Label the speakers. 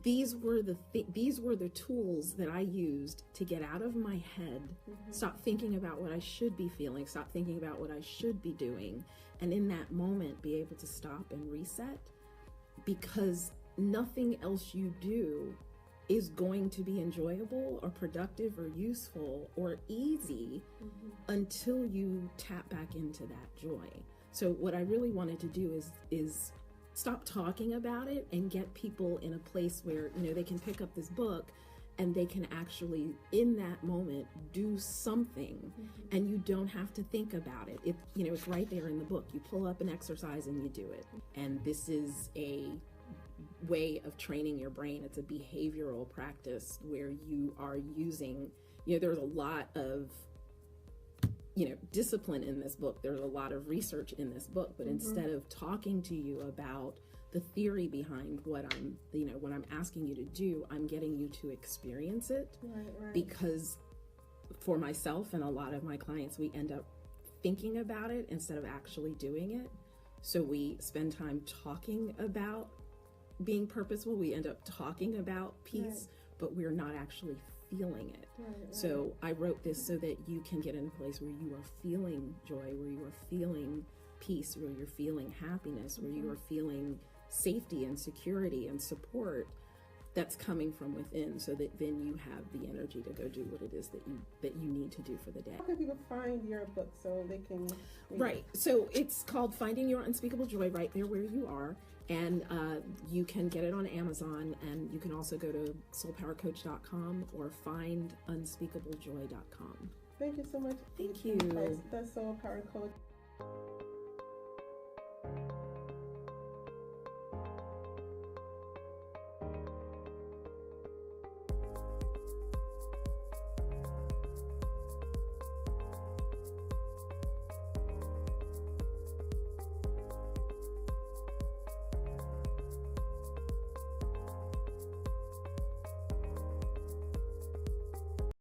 Speaker 1: these were the tools that I used to get out of my head, stop thinking about what I should be feeling, stop thinking about what I should be doing, and in that moment be able to stop and reset, because nothing else you do is going to be enjoyable or productive or useful or easy until you tap back into that joy. So what I really wanted to do is stop talking about it and get people in a place where, you know, they can pick up this book and they can actually, in that moment, do something, and you don't have to think about it. You know, it's right there in the book. You pull up an exercise and you do it. And this is a way of training your brain. It's a behavioral practice where you are using, you know, there's a lot of, you know, discipline in this book. There's a lot of research in this book, but instead of talking to you about the theory behind what I'm, you know, what I'm asking you to do, I'm getting you to experience it. Right. Because for myself and a lot of my clients, we end up thinking about it instead of actually doing it. So we spend time talking about being purposeful. We end up talking about peace, but we're not actually feeling it. So I wrote this so that you can get in a place where you are feeling joy, where you are feeling peace, where you're feeling happiness, where you are feeling safety and security and support that's coming from within, so that then you have the energy to go do what it is that you need to do for the day.
Speaker 2: How can people find your book so they can
Speaker 1: read it? So it's called Finding Your Unspeakable Joy, right there where you are, and you can get it on Amazon, and you can also go to soulpowercoach.com or find unspeakablejoy.com.
Speaker 2: Thank you so much.
Speaker 1: Thank you.
Speaker 2: The Soul Power Coach.